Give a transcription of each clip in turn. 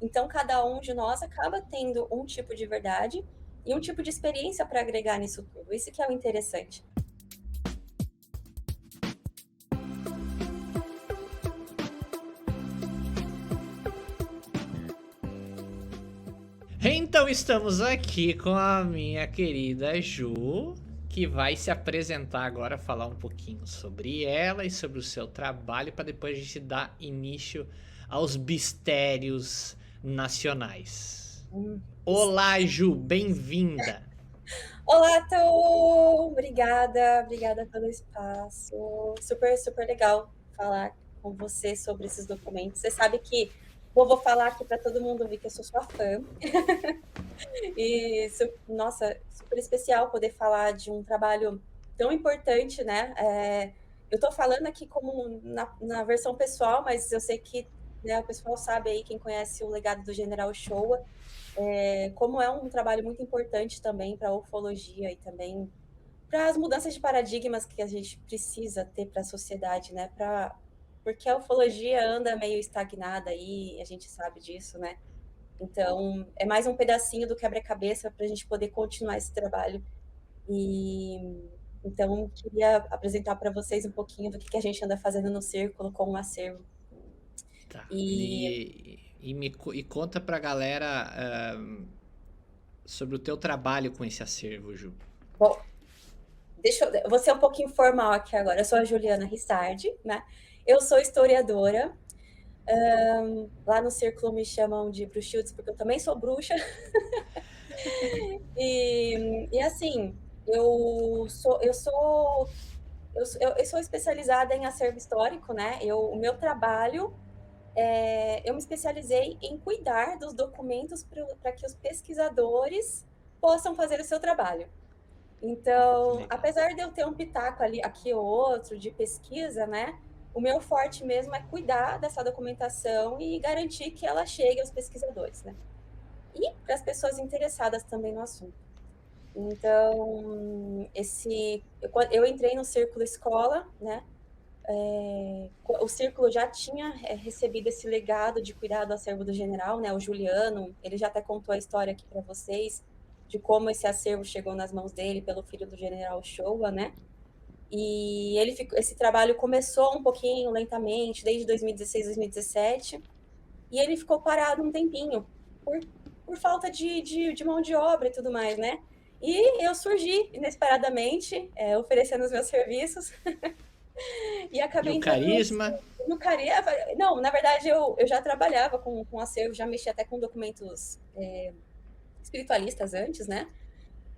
Então, cada um de nós acaba tendo um tipo de verdade e um tipo de experiência para agregar nisso tudo. Isso que é o interessante. Então estamos aqui com a minha querida Ju, que vai se apresentar agora, falar um pouquinho sobre ela e sobre o seu trabalho, para depois a gente dar início aos mistérios nacionais. Isso. Olá, Ju, bem-vinda! Olá, Tô! Obrigada pelo espaço. Super, super legal falar com você sobre esses documentos. Você sabe que vou falar aqui para todo mundo ver que eu sou sua fã. E, nossa, super especial poder falar de um trabalho tão importante, né? Eu estou falando aqui como na versão pessoal, mas eu sei que, né, o pessoal sabe aí, quem conhece o legado do General Showa, como é um trabalho muito importante também para a ufologia e também para as mudanças de paradigmas que a gente precisa ter para a sociedade, né? Porque a ufologia anda meio estagnada aí, a gente sabe disso, né? Então, é mais um pedacinho do quebra-cabeça para a gente poder continuar esse trabalho. E então, queria apresentar para vocês um pouquinho do que a gente anda fazendo no Círculo com o acervo. Tá, E, e conta pra galera sobre o teu trabalho com esse acervo, Ju. bom, eu vou ser um pouquinho formal aqui agora. Eu sou a Juliana Rissardi, né? Eu sou historiadora. Lá no Círculo me chamam de Bruxildes, porque eu também sou bruxa. E assim, eu sou especializada em acervo histórico, né? O meu trabalho, eu me especializei em cuidar dos documentos para que os pesquisadores possam fazer o seu trabalho. Então, Legal. apesar de eu ter um pitaco ali, aqui ou outro de pesquisa, né? O meu forte mesmo é cuidar dessa documentação e garantir que ela chegue aos pesquisadores, né? E para as pessoas interessadas também no assunto. Então, eu entrei no Círculo Escola, né? O Círculo já tinha recebido esse legado de cuidar do acervo do general, né? O Juliano, ele já até contou a história aqui para vocês de como esse acervo chegou nas mãos dele pelo filho do general Showa, né? E esse trabalho começou um pouquinho lentamente, desde 2016, 2017, e ele ficou parado um tempinho por, por falta de mão de obra e tudo mais, né? E eu surgi inesperadamente, oferecendo os meus serviços, e E acabei o entrando carisma? no Caria. Não, na verdade, eu já trabalhava com acervo, já mexi até com documentos espiritualistas antes, né?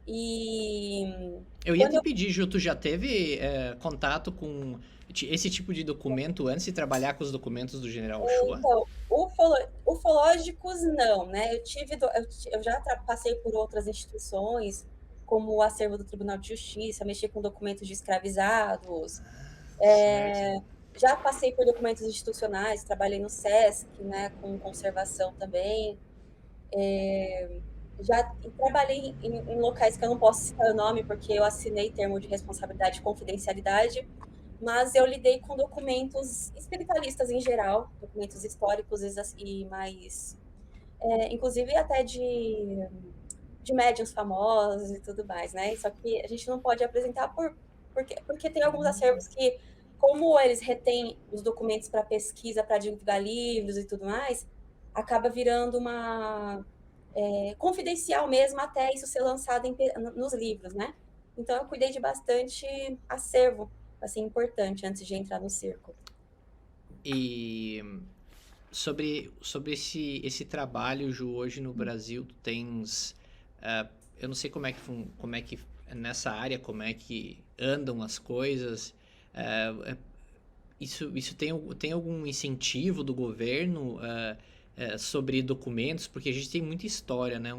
E Eu ia quando te eu. pedir, Ju, tu já teve contato com esse tipo de documento antes de trabalhar com os documentos do General Ochoa? Então, ufológicos, não, né? Eu já passei por outras instituições, como o acervo do Tribunal de Justiça, mexi com documentos de escravizados, Certo. já passei por documentos institucionais, trabalhei no SESC, né, com conservação também. Já trabalhei em locais que eu não posso citar o nome, porque eu assinei termo de responsabilidade e confidencialidade, mas eu lidei com documentos espiritualistas em geral, documentos históricos e mais, inclusive até de médiuns famosos e tudo mais, né? Só que a gente não pode apresentar porque tem alguns acervos que, como eles retêm os documentos para pesquisa, para divulgar livros e tudo mais, acaba virando uma confidencial mesmo até isso ser lançado nos livros, né? Então eu cuidei de bastante acervo, assim, importante antes de entrar no circo. E sobre esse trabalho, Ju, hoje no Brasil, tu tens. Eu não sei como é que nessa área, como é que andam as coisas. Isso tem algum incentivo do governo sobre documentos? Porque a gente tem muita história, né?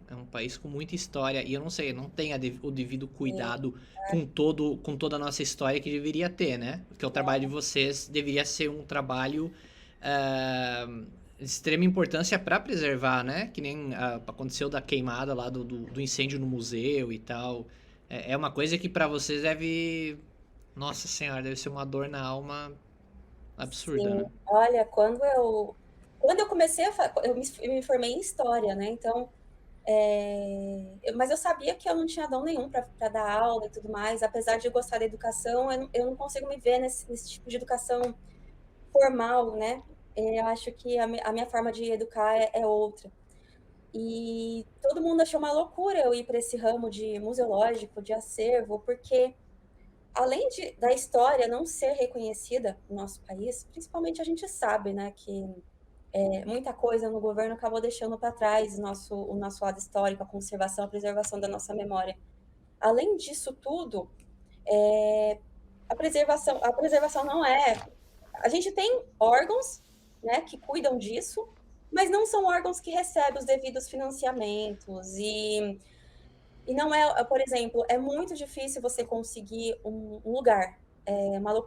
É um país com muita história e eu não sei, não tem o devido cuidado com toda a nossa história que deveria ter, né? Porque o trabalho de vocês deveria ser um trabalho ah, de extrema importância para preservar, né? Que nem aconteceu da queimada lá do incêndio no museu e tal. É uma coisa que para vocês deve, nossa senhora, deve ser uma dor na alma absurda, Sim, né? olha, Quando eu comecei eu me formei em história, né? Então, mas eu sabia que eu não tinha dom nenhum para dar aula e tudo mais. Apesar de eu gostar da educação, eu não consigo me ver nesse tipo de educação formal, né? Eu acho que a minha forma de educar é outra. E todo mundo achou uma loucura eu ir para esse ramo de museológico, de acervo, porque além da história não ser reconhecida no nosso país, principalmente a gente sabe, né, que muita coisa no governo acabou deixando para trás o nosso lado histórico, a conservação, a preservação da nossa memória. Além disso tudo, a preservação não é. A gente tem órgãos, né, que cuidam disso, mas não são órgãos que recebem os devidos financiamentos e não é, por exemplo, é muito difícil você conseguir um lugar,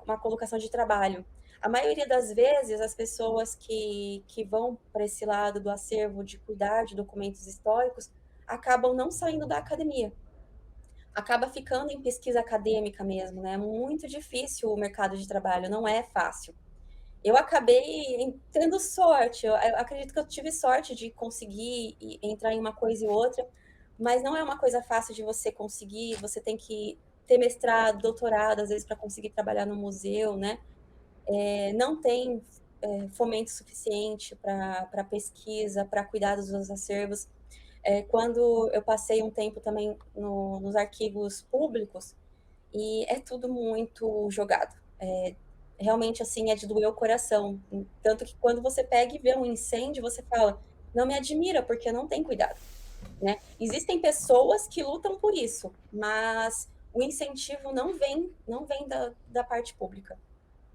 uma colocação de trabalho. A maioria das vezes, as pessoas que vão para esse lado do acervo, de cuidar de documentos históricos, acabam não saindo da academia. Acaba ficando em pesquisa acadêmica mesmo, né? É muito difícil o mercado de trabalho, não é fácil. Eu acabei tendo sorte, eu acredito que eu tive sorte de conseguir entrar em uma coisa e outra, mas não é uma coisa fácil de você conseguir, você tem que ter mestrado, doutorado, às vezes, para conseguir trabalhar no museu, né? Não tem fomento suficiente para pesquisa, para cuidar dos acervos. Quando eu passei um tempo também nos arquivos públicos, e é tudo muito jogado. Realmente, assim, é de doer o coração. Tanto que quando você pega e vê um incêndio, você fala, não me admira, porque não tem cuidado, né? Existem pessoas que lutam por isso, mas o incentivo não vem da parte pública.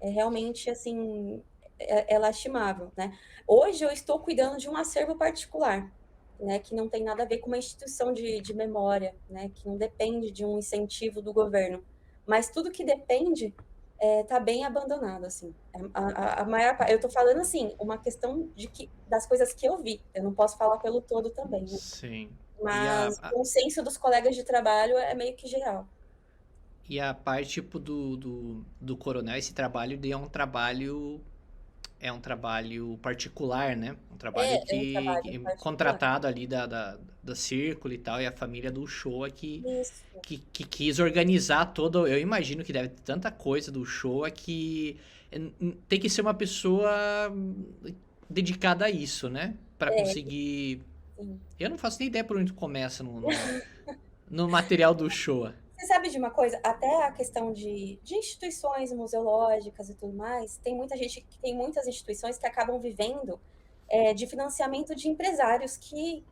É realmente, assim, é lastimável, né? Hoje eu estou cuidando de um acervo particular, né, que não tem nada a ver com uma instituição de memória, né, que não depende de um incentivo do governo. Mas tudo que depende está bem abandonado, assim. A maior parte, eu estou falando assim, uma questão das coisas que eu vi. Eu não posso falar pelo todo também, né? Sim. E Mas o consenso dos colegas de trabalho é meio que geral. e a parte, tipo, do coronel, esse trabalho daí é um trabalho particular, né? Um trabalho É um trabalho particular. contratado ali da Círculo e tal, e a família do Showa Isso. que quis organizar todo. Eu imagino que deve ter tanta coisa do Showa que tem que ser uma pessoa dedicada a isso, né? Pra É, conseguir. sim. Eu não faço nem ideia por onde começa no material do Showa. Você sabe de uma coisa? Até a questão de instituições museológicas e tudo mais, tem muita gente que tem muitas instituições que acabam vivendo de financiamento de empresários que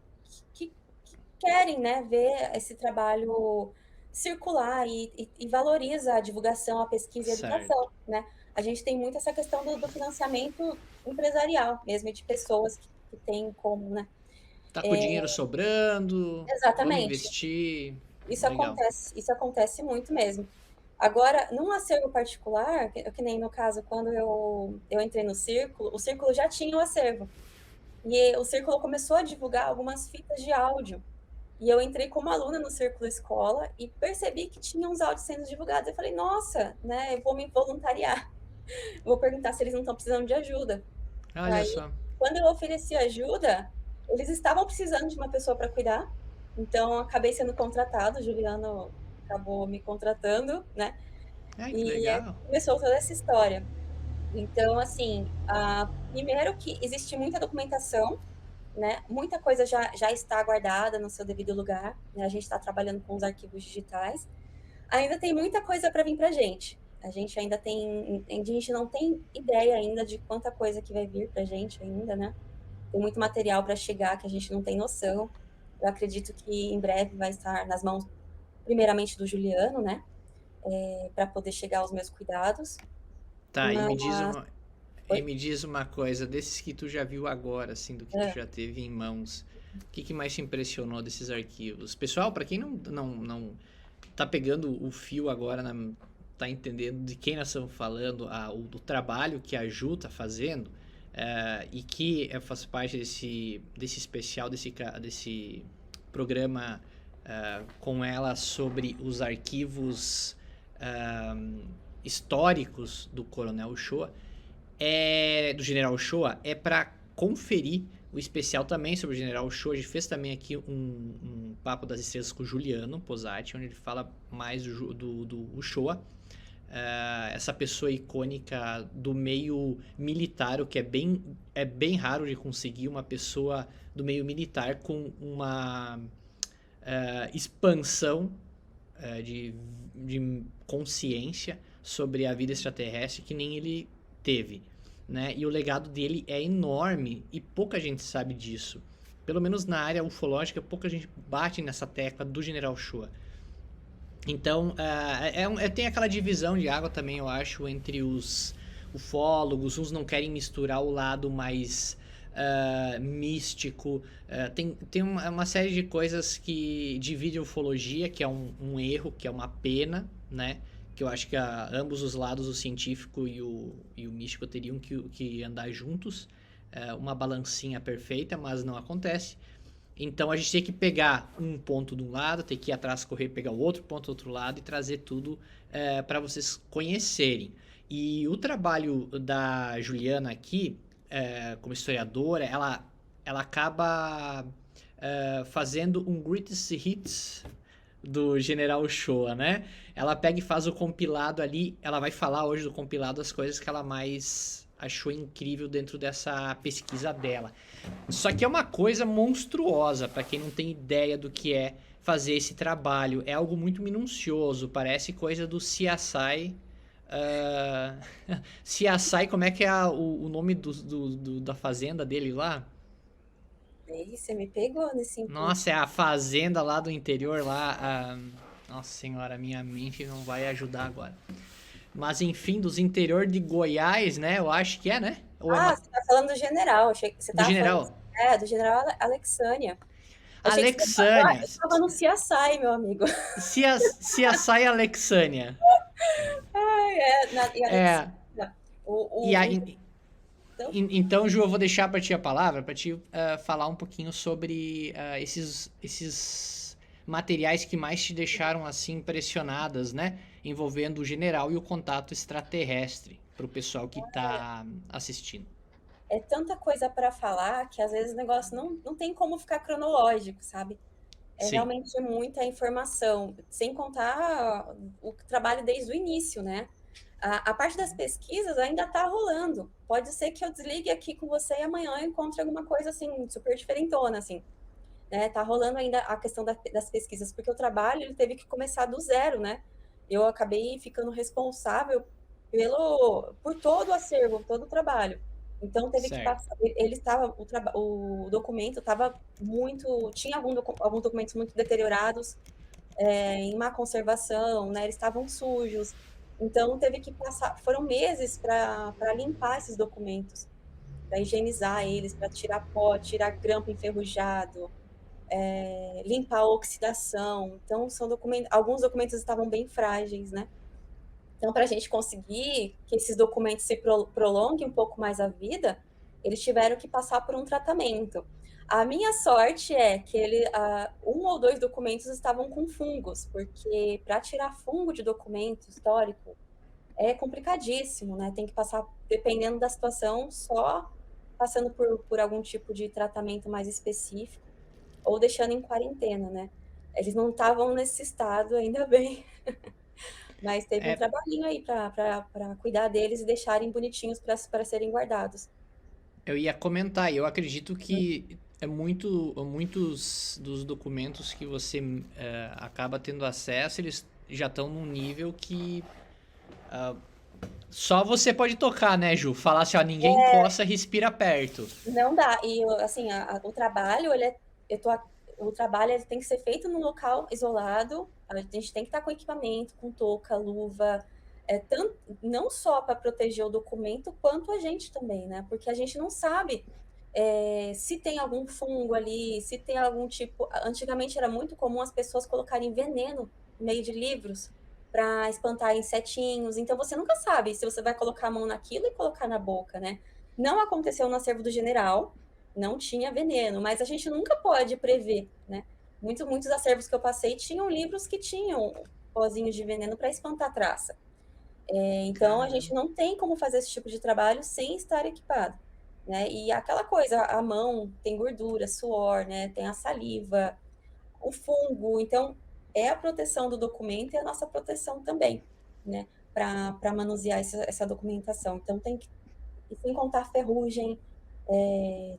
querem, né, ver esse trabalho circular e valoriza a divulgação, a pesquisa e a educação, Certo. né? A gente tem muito essa questão do financiamento empresarial, mesmo de pessoas que têm como, né? Tá com o dinheiro sobrando, vamos Exatamente. investir. Legal. Isso acontece muito mesmo. Agora, num acervo particular, que nem no caso, quando eu entrei no Círculo, o Círculo já tinha o acervo. E o Círculo começou a divulgar algumas fitas de áudio. E eu entrei como aluna no Círculo Escola e percebi que tinha uns áudios sendo divulgados. Eu falei, nossa, né, eu vou me voluntariar. Vou perguntar se eles não estão precisando de ajuda. Olha Aí, só. quando eu ofereci ajuda, eles estavam precisando de uma pessoa para cuidar, então acabei sendo contratado, o Juliano acabou me contratando, né? Ai, que E aí legal. começou toda essa história. Então, assim, primeiro que existe muita documentação, né? Muita coisa já está guardada no seu devido lugar, né? A gente está trabalhando com os arquivos digitais. Ainda tem muita coisa para vir para a gente. A gente ainda a gente não tem ideia ainda de quanta coisa que vai vir para a gente ainda, né? Tem muito material para chegar que a gente não tem noção. Eu acredito que em breve vai estar nas mãos, primeiramente, do Juliano, né? Para poder chegar aos meus cuidados. Tá, Mas. e Oi? me diz uma coisa, desses que tu já viu agora, assim, do que tu É, já teve em mãos, o que mais te impressionou desses arquivos? Pessoal, para quem não tá pegando o fio agora, tá entendendo de quem nós estamos falando, do trabalho que a Ju tá fazendo, e que faz parte desse especial, desse programa com ela sobre os arquivos ah, históricos do Coronel Uchoa, do General Uchoa, é para conferir o especial também sobre o General Show. A gente fez também aqui um Papo das Estrelas com o Juliano Posati, onde ele fala mais do Uchoa. Essa pessoa icônica do meio militar, o que é bem raro de conseguir uma pessoa do meio militar com uma expansão de consciência sobre a vida extraterrestre que nem ele teve, né? E o legado dele é enorme e pouca gente sabe disso. Pelo menos na área ufológica, pouca gente bate nessa tecla do General Shoa. Então, tem aquela divisão de água também, eu acho, entre os ufólogos. Uns não querem misturar o lado mais místico. Tem uma série de coisas que divide a ufologia, que é um erro, que é uma pena, né? Que eu acho que ambos os lados, o científico e o místico, teriam que andar juntos. Uma balancinha perfeita, mas não acontece. Então a gente tem que pegar um ponto de um lado, tem que ir atrás, correr, pegar o outro ponto do outro lado e trazer tudo para vocês conhecerem. E o trabalho da Juliana aqui, como historiadora, ela acaba fazendo um greatest hits do General Shoa, né? Ela pega e faz o compilado ali, ela vai falar hoje do compilado as coisas que ela mais achou incrível dentro dessa pesquisa dela. Só que é uma coisa monstruosa para quem não tem ideia do que é fazer esse trabalho. É algo muito minucioso, parece coisa do CSI. CSI, como é que é o nome da fazenda dele lá? Aí você me pegou nesse input. Nossa, é a fazenda lá do interior lá. Nossa senhora, minha mente não vai ajudar agora. Mas enfim, dos interior de Goiás, né? Eu acho que é, né? Ou Você tá falando do general. Achei que você do tava falando. general? Do general Alexânia. Achei que você Alexânia. estava no CSI, meu amigo. CSI Alexânia. E É. Alexânia. E aí, Então, então, Ju, eu vou deixar para ti a palavra, para ti falar um pouquinho sobre esses materiais que mais te deixaram assim impressionadas, né? Envolvendo o general e o contato extraterrestre, para o pessoal que está assistindo. é tanta coisa para falar que às vezes o negócio não tem como ficar cronológico, sabe? É Sim, realmente muita informação, sem contar o trabalho desde o início, né? A parte das pesquisas ainda está rolando. Pode ser que eu desligue aqui com você e amanhã eu encontre alguma coisa assim super diferentona, assim. Né? Tá rolando ainda a questão das pesquisas, porque o trabalho ele teve que começar do zero, né? Eu acabei ficando responsável por todo o acervo, todo o trabalho. Então teve que certo. passar. Ele estava o documento estava muito, tinha alguns documentos muito deteriorados, em má conservação, né? Eles estavam sujos. Então teve que passar, foram meses para limpar esses documentos, para higienizar eles, para tirar pó, tirar grampo enferrujado, limpar a oxidação. Então, alguns documentos estavam bem frágeis, né? Então, para a gente conseguir que esses documentos se prolonguem um pouco mais a vida, eles tiveram que passar por um tratamento. A minha sorte é que um ou dois documentos estavam com fungos, porque para tirar fungo de documento histórico é complicadíssimo, né? Tem que passar, dependendo da situação, só passando por algum tipo de tratamento mais específico ou deixando em quarentena, né? Eles não estavam nesse estado, ainda bem, mas teve um É, trabalhinho aí para cuidar deles e deixarem bonitinhos para serem guardados. eu ia comentar, eu acredito que muitos dos documentos que você acaba tendo acesso, eles já estão num nível que só você pode tocar, né, Ju? Falar assim, ó, ninguém encosta, respira perto. Não dá. E assim, o trabalho, eu tô, o trabalho ele tem que ser feito num local isolado. A gente tem que estar com equipamento, com touca, luva, tanto, não só para proteger o documento, quanto a gente também, né? Porque a gente não sabe se tem algum fungo ali, se tem algum tipo. Antigamente era muito comum as pessoas colocarem veneno no meio de livros para espantar insetinhos. Então você nunca sabe se você vai colocar a mão naquilo e colocar na boca, né? Não aconteceu no acervo do general, não tinha veneno, mas a gente nunca pode prever, né? Muitos acervos que eu passei tinham livros que tinham pozinhos de veneno para espantar traça. Então a gente Caramba. não tem como fazer esse tipo de trabalho sem estar equipado. né? E aquela coisa, a mão tem gordura, suor, né? Tem a saliva, o fungo. Então, é a proteção do documento e a nossa proteção também, né? Para manusear essa documentação. Então, tem que, e sem contar ferrugem,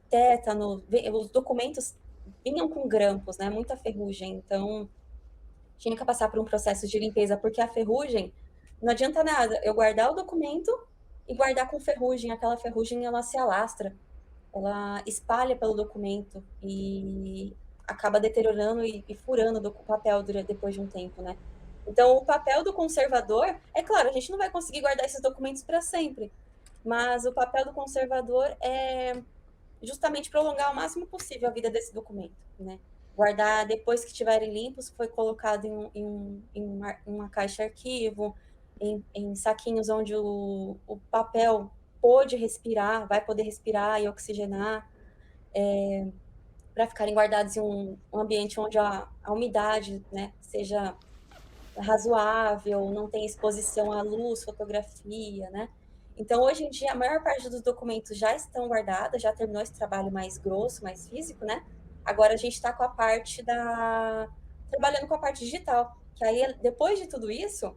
tétano, os documentos vinham com grampos, né? Muita ferrugem. Então, tinha que passar por um processo de limpeza, porque a ferrugem, não adianta nada eu guardar o documento e guardar com ferrugem. Aquela ferrugem, ela se alastra, ela espalha pelo documento e acaba deteriorando e furando o papel depois de um tempo, né? Então, o papel do conservador, é claro, a gente não vai conseguir guardar esses documentos para sempre, mas o papel do conservador é justamente prolongar o máximo possível a vida desse documento, né? Guardar depois que estiverem limpos, foi colocado uma caixa arquivo, em saquinhos onde o papel pôde respirar, vai poder respirar e oxigenar, para ficarem guardados em um ambiente onde a umidade, né, seja razoável, não tem exposição à luz, fotografia, né? Então, hoje em dia, a maior parte dos documentos já estão guardados, já terminou esse trabalho mais grosso, mais físico, né? Agora a gente está com a parte trabalhando com a parte digital. Que aí, depois de tudo isso,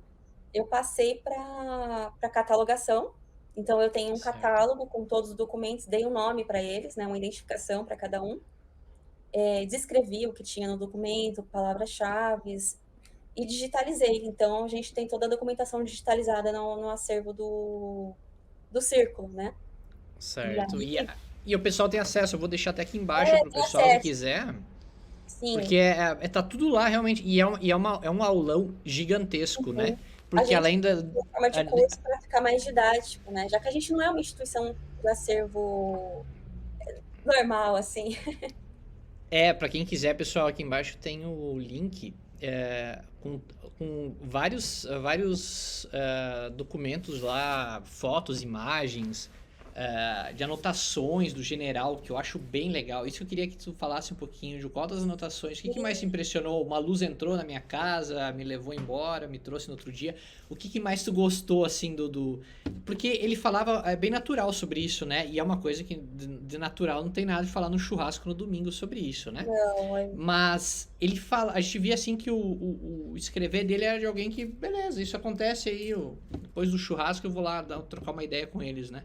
eu passei para catalogação. Então, eu tenho um Certo. catálogo com todos os documentos, dei um nome para eles, né? Uma identificação para cada um. Descrevi o que tinha no documento, palavras-chave, e digitalizei. Então, a gente tem toda a documentação digitalizada no acervo do Círculo, né? E Certo. aí, E o pessoal tem acesso, eu vou deixar até aqui embaixo pro tem pessoal que acesso, quiser, sim. porque tá tudo lá realmente, é um aulão gigantesco, né? Uhum. A Porque gente além da. tem forma de curso para ficar mais didático, né? Já que a gente não é uma instituição de acervo normal, assim. Para quem quiser, pessoal, aqui embaixo tem o link com vários documentos lá, fotos, imagens, de anotações do general, que eu acho bem legal. Isso eu queria que tu falasse um pouquinho de qual das anotações, o que mais te impressionou? Uma luz entrou na minha casa, me levou embora, me trouxe no outro dia. O que mais tu gostou, assim, Porque ele falava bem natural sobre isso, né? E é uma coisa que de natural não tem nada de falar no churrasco no domingo sobre isso, né? Não, Mas ele fala, a gente via assim que o escrever dele era de alguém que, beleza, isso acontece aí, depois do churrasco eu vou lá trocar uma ideia com eles, né?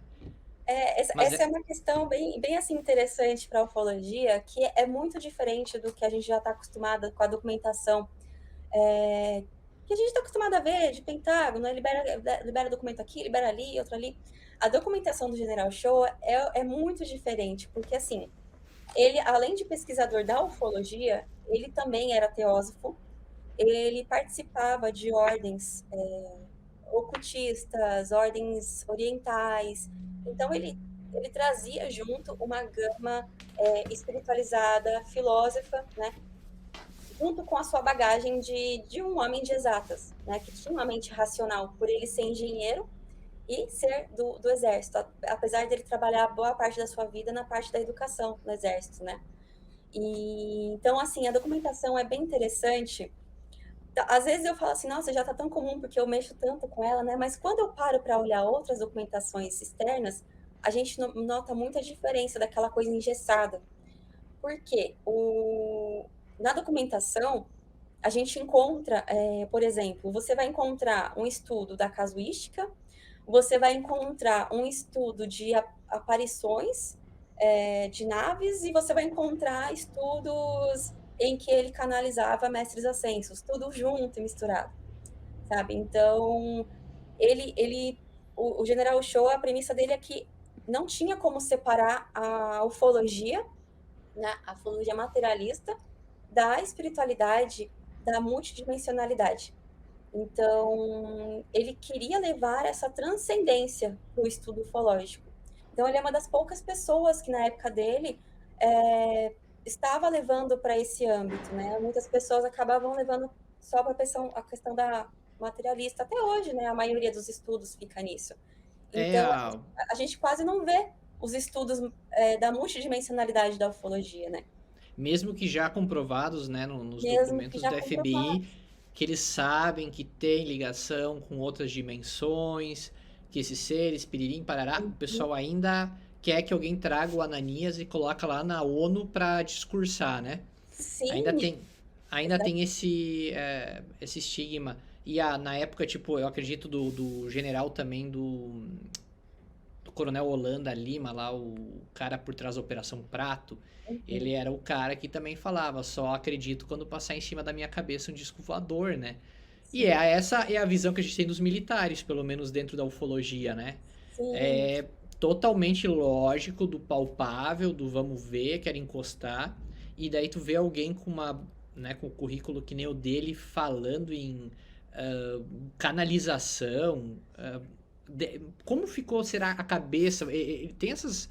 Mas essa é uma questão bem assim, interessante para a ufologia, que é muito diferente do que a gente já está acostumado com a documentação, que a gente está acostumado a ver de Pentágono, né? Libera documento aqui, libera ali, outro ali. A documentação do General Shoa é muito diferente, porque assim, ele, além de pesquisador da ufologia, ele também era teósofo, ele participava de ordens ocultistas, ordens orientais. Então, ele trazia junto uma gama espiritualizada, filósofa, né? Junto com a sua bagagem de um homem de exatas, né? Que tinha uma mente racional, por ele ser engenheiro e ser do exército, apesar dele trabalhar boa parte da sua vida na parte da educação no exército, né? E então, assim, a documentação é bem interessante. Às vezes eu falo assim, nossa, já tá tão comum porque eu mexo tanto com ela, né? Mas quando eu paro para olhar outras documentações externas, a gente nota muita diferença daquela coisa engessada. Por quê? Na documentação, a gente encontra, por exemplo, você vai encontrar um estudo da casuística, você vai encontrar um estudo de aparições de naves e você vai encontrar estudos em que ele canalizava mestres ascensos, tudo junto e misturado, sabe? Então, o General Show, a premissa dele é que não tinha como separar a ufologia, né, a ufologia materialista, da espiritualidade, da multidimensionalidade. Então, ele queria levar essa transcendência para o estudo ufológico. Então, ele é uma das poucas pessoas que, na época dele, estava levando para esse âmbito, né? Muitas pessoas acabavam levando só para a questão da materialista. Até hoje, né? A maioria dos estudos fica nisso. é Então, a, a gente quase não vê os estudos da multidimensionalidade da ufologia, né? mesmo que já comprovados, né, nos Mesmo que documentos já da comprovado. FBI, que eles sabem que tem ligação com outras dimensões, que esses seres, piririm, parará, o pessoal ainda quer que alguém traga o Ananias e coloca lá na ONU para discursar, né? Ainda Sim, tem, ainda tem esse estigma. E na época, tipo, eu acredito do general também, do Coronel Holanda Lima, lá, o cara por trás da Operação Prato, ele era o cara que também falava, só acredito quando passar em cima da minha cabeça um disco voador, né? E sim, essa é a visão que a gente tem dos militares, pelo menos dentro da ufologia, né? sim, É totalmente lógico, do palpável, do vamos ver, quero encostar. E daí tu vê alguém com né, com o currículo que nem o dele falando em canalização. Como ficou, será, a cabeça? Tem essas.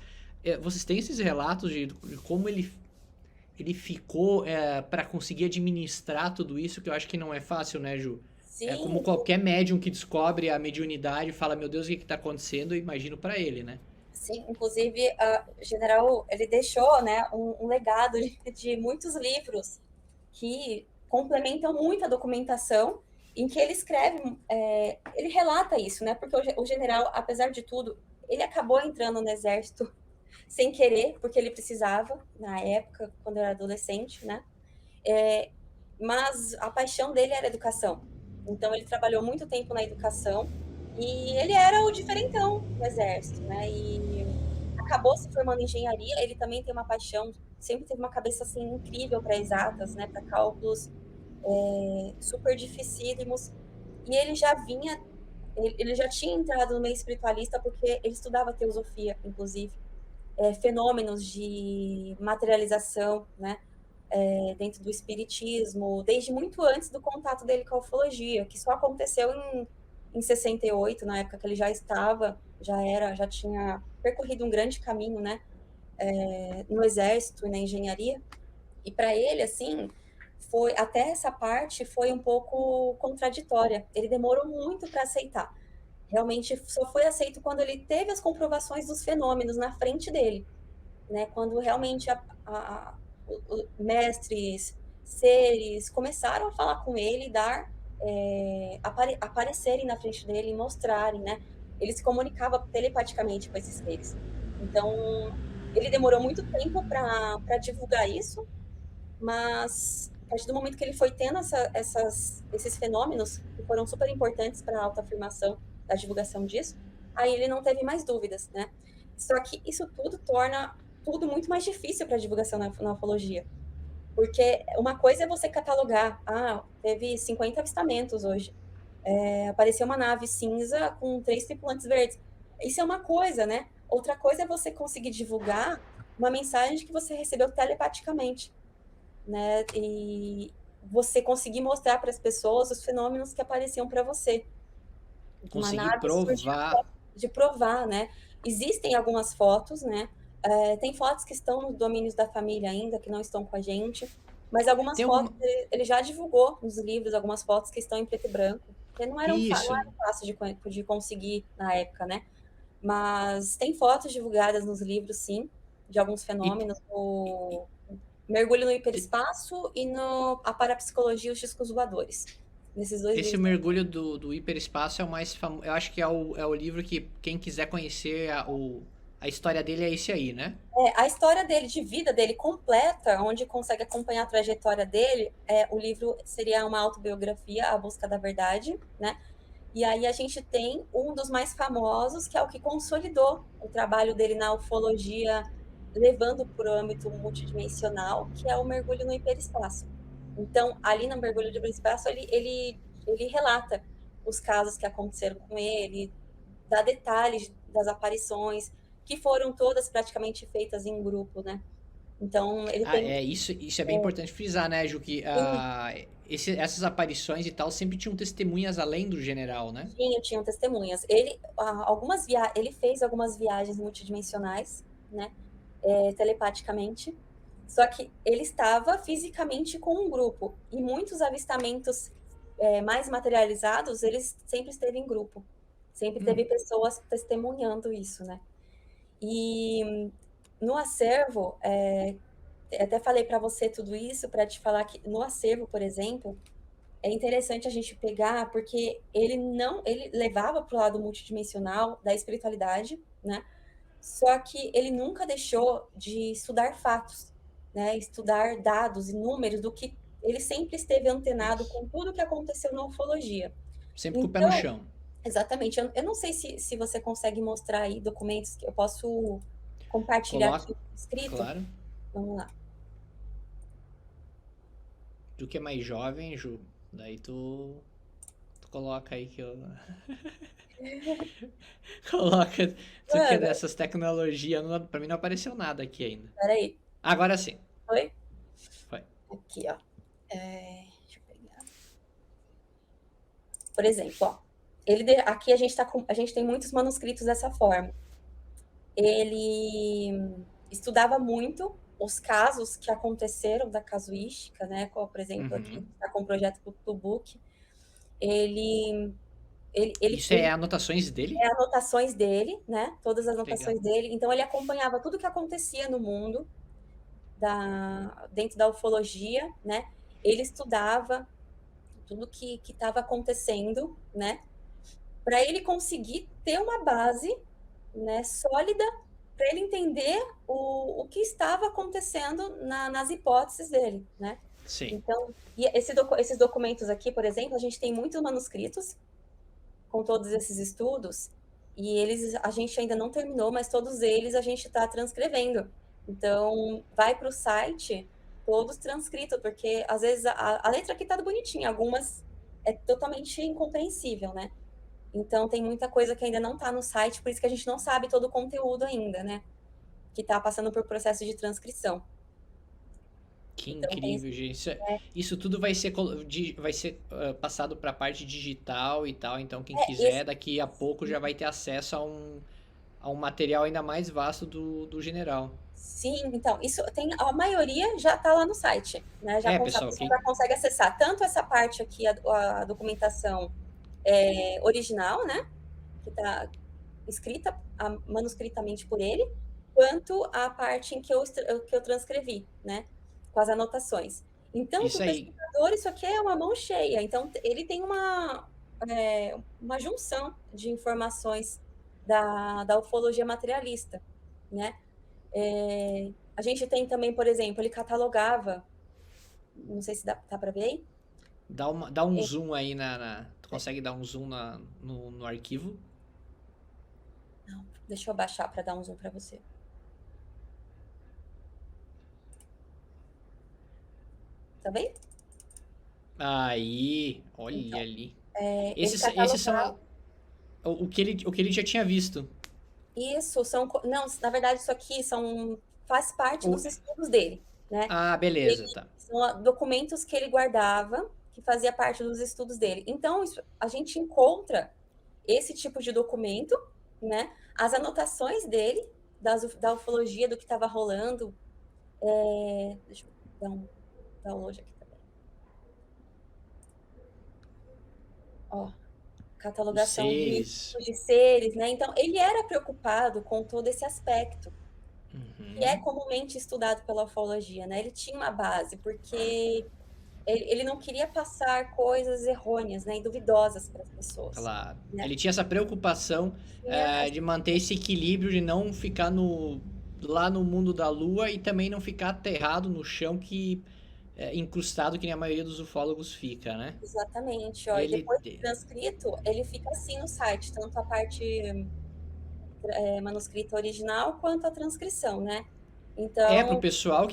Vocês têm esses relatos de como ele ficou para conseguir administrar tudo isso, que eu acho que não é fácil, né, Ju? É como sim. qualquer médium que descobre a mediunidade e fala, meu Deus, o que está acontecendo? Eu imagino para ele, né? Sim, inclusive, o general, ele deixou, né, um legado de muitos livros que complementam muito a documentação, em que ele escreve, ele relata isso, né, porque o general, apesar de tudo, ele acabou entrando no exército sem querer, porque ele precisava, na época, quando eu era adolescente, né, é, mas a paixão dele era a educação. Então, ele trabalhou muito tempo na educação e ele era o diferentão do exército, né? E acabou se formando em engenharia. Ele também tem uma paixão, sempre teve uma cabeça assim incrível para exatas, né? Para cálculos super dificílimos. E ele já vinha, ele já tinha entrado no meio espiritualista porque ele estudava teosofia, inclusive, fenômenos de materialização, né? Dentro do espiritismo, desde muito antes do contato dele com a ufologia, que só aconteceu em 68, na época que ele já estava, já tinha percorrido um grande caminho, né, no exército e na engenharia. E para ele, assim, foi até essa parte foi um pouco contraditória. Ele demorou muito para aceitar. Realmente só foi aceito quando ele teve as comprovações dos fenômenos na frente dele, né? Quando realmente mestres, seres começaram a falar com ele, dar aparecerem na frente dele e mostrarem, né? Ele se comunicava telepaticamente com esses seres. Então, ele demorou muito tempo para divulgar isso, mas a partir do momento que ele foi tendo esses fenômenos, que foram super importantes para a autoafirmação da divulgação disso, aí ele não teve mais dúvidas, né? Só que isso tudo torna tudo muito mais difícil para a divulgação na ufologia. Porque uma coisa é você catalogar, teve 50 avistamentos hoje, apareceu uma nave cinza com 3 tripulantes verdes. Isso é uma coisa, né? Outra coisa é você conseguir divulgar uma mensagem que você recebeu telepaticamente, né? E você conseguir mostrar para as pessoas os fenômenos que apareciam para você. Uma Conseguir nave surgiu provar. de provar, né? Existem algumas fotos, né? Tem fotos que estão nos domínios da família ainda, que não estão com a gente, mas algumas Tem fotos alguma. ele já divulgou nos livros, algumas fotos que estão em preto e branco, que não Isso. eram fáceis de conseguir na época, né? Mas tem fotos divulgadas nos livros, sim, de alguns E, fenômenos, e- o mergulho no e- hiperespaço e a parapsicologia e os discos voadores. Nesses dois esse livros. mergulho do hiperespaço é o mais famoso. Eu acho que é o livro que quem quiser conhecer a história dele é esse aí, né? A história dele, de vida dele completa, onde consegue acompanhar a trajetória dele, o livro seria uma autobiografia, A Busca da Verdade, né? E aí a gente tem um dos mais famosos, que é o que consolidou o trabalho dele na ufologia, levando para o âmbito multidimensional, que é o mergulho no hiperespaço. Então, ali no mergulho no hiperespaço, ele relata os casos que aconteceram com ele, dá detalhes das aparições, que foram todas praticamente feitas em grupo, né? Então, ele tem, Isso é bem importante frisar, né, Ju, que sim, essas aparições e tal sempre tinham testemunhas além do general, né? tinham testemunhas. Ele fez algumas viagens multidimensionais, né? Telepaticamente. Só que ele estava fisicamente com um grupo. E muitos avistamentos mais materializados, ele sempre esteve em grupo. Sempre teve pessoas testemunhando isso, né? E no acervo, até falei para você tudo isso para te falar que no acervo, por exemplo, é interessante a gente pegar porque ele levava para o lado multidimensional da espiritualidade, né? Só que ele nunca deixou de estudar fatos, né? Estudar dados e números do que ele sempre esteve antenado Isso. com tudo que aconteceu na ufologia. Sempre com o pé no Então, chão. exatamente, eu não sei se você consegue mostrar aí documentos que eu posso compartilhar Coloca, aqui escrito. claro. Vamos lá. Tu que é mais jovem, Ju, daí tu coloca aí que eu. Coloca. Tu que é Mano, dessas tecnologias. Pra mim não apareceu nada aqui ainda. peraí. Agora sim. Foi? Foi. Aqui, ó. Deixa eu pegar. Por exemplo, ó. Aqui a gente tem muitos manuscritos dessa forma. Ele estudava muito os casos que aconteceram da casuística, né? Como, por exemplo, aqui Uhum. está com o projeto Book. Ele, ele Isso é anotações dele? anotações dele, né? Todas as Legal. anotações dele. Então ele acompanhava tudo que acontecia no mundo dentro da ufologia, né? Ele estudava tudo que estava acontecendo, né? Para ele conseguir ter uma base, né, sólida para ele entender o que estava acontecendo nas hipóteses dele, né? Sim. Então, esses documentos aqui, por exemplo, a gente tem muitos manuscritos com todos esses estudos e a gente ainda não terminou, mas todos eles a gente está transcrevendo. Então, vai para o site todos transcritos, porque às vezes a letra aqui está bonitinha, algumas é totalmente incompreensível, né? Então, tem muita coisa que ainda não está no site, por isso que a gente não sabe todo o conteúdo ainda, né? Que está passando por processo de transcrição. Que Então, tem incrível, gente. Isso tudo vai ser passado para a parte digital e tal. Então, quem quiser, esse, daqui a pouco já vai ter acesso a um material ainda mais vasto do general. sim, então, isso tem, a maioria já está lá no site, né? A Pessoal, pessoa já consegue acessar tanto essa parte aqui, a documentação original, né? Que está escrita manuscritamente por ele, quanto a parte em que eu transcrevi, né? Com as anotações. Então, para isso o aí. pesquisador, isso aqui é uma mão cheia. Então, ele tem uma junção de informações da ufologia materialista, né? A gente tem também, por exemplo, ele catalogava, não sei se dá para ver aí. Dá um zoom aí tu consegue dar um zoom no arquivo? Não, deixa eu baixar para dar um zoom para você. Tá vendo? Aí, olha Então, ali. ele Esses são catalogava. o que ele já tinha visto. Isso, não, na verdade, isso aqui faz parte O- dos estudos dele, né? ah, beleza, tá. São documentos que ele guardava, que fazia parte dos estudos dele. Então, a gente encontra esse tipo de documento, né? As anotações dele, da ufologia, do que estava rolando. Deixa eu dar um download aqui também. Ó, Os catalogação seres. de seres, né? Então, ele era preocupado com todo esse aspecto, que é Uhum. comumente estudado pela ufologia, né? Ele tinha uma base, porque ele não queria passar coisas errôneas, né, e duvidosas para as pessoas, Claro. né? Ele tinha essa preocupação Tinha de manter esse equilíbrio, de não ficar lá no mundo da lua e também não ficar aterrado no chão incrustado que nem a maioria dos ufólogos fica, né? exatamente, ó, e Ele depois do transcrito, ele fica assim no site, tanto a parte manuscrita original quanto a transcrição, né? pro Então, pessoal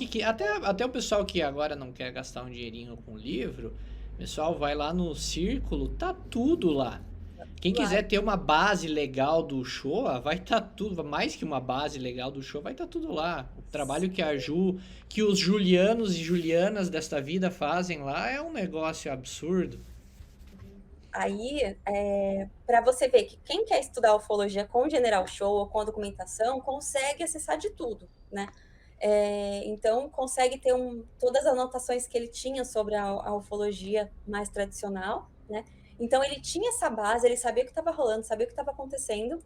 até o pessoal que agora não quer gastar um dinheirinho com livro, o pessoal vai lá no círculo, tá tudo lá. Quem lá, quiser ter uma base legal do Showa, vai estar tudo, mais que uma base legal do Showa, vai estar tudo lá. O trabalho que os Julianos e Julianas desta vida fazem lá é um negócio absurdo. aí, para você ver que quem quer estudar ufologia com o General Show ou com a documentação, consegue acessar de tudo, né? Então, consegue ter todas as anotações que ele tinha sobre a ufologia mais tradicional, né? Então, ele tinha essa base, ele sabia o que estava rolando, sabia o que estava acontecendo,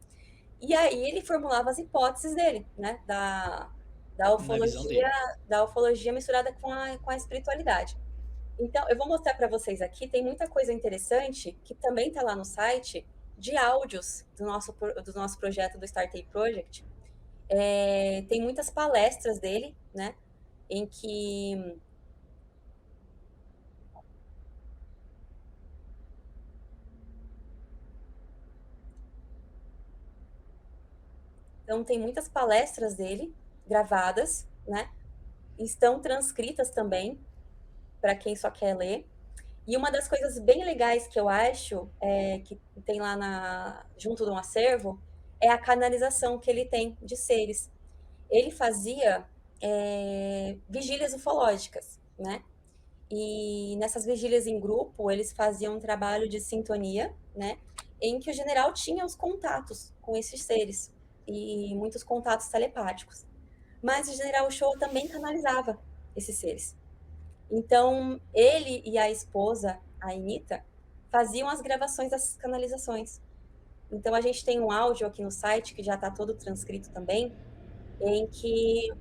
e aí ele formulava as hipóteses dele, né? Da Na visão ufologia, dele. da ufologia misturada com a espiritualidade. Então, eu vou mostrar para vocês aqui, tem muita coisa interessante que também está lá no site, de áudios do nosso projeto do Startay Project. Tem muitas palestras dele, né? Em que Então, tem muitas palestras dele gravadas, né? Estão transcritas também, para quem só quer ler. E uma das coisas bem legais que eu acho que tem lá junto do acervo é a canalização que ele tem de seres. Ele fazia vigílias ufológicas, né? E nessas vigílias em grupo, eles faziam um trabalho de sintonia, né? Em que o general tinha os contatos com esses seres e muitos contatos telepáticos. Mas o general Show também canalizava esses seres. Então, ele e a esposa, a Anita, faziam as gravações dessas canalizações. Então, a gente tem um áudio aqui no site, que já está todo transcrito também, em que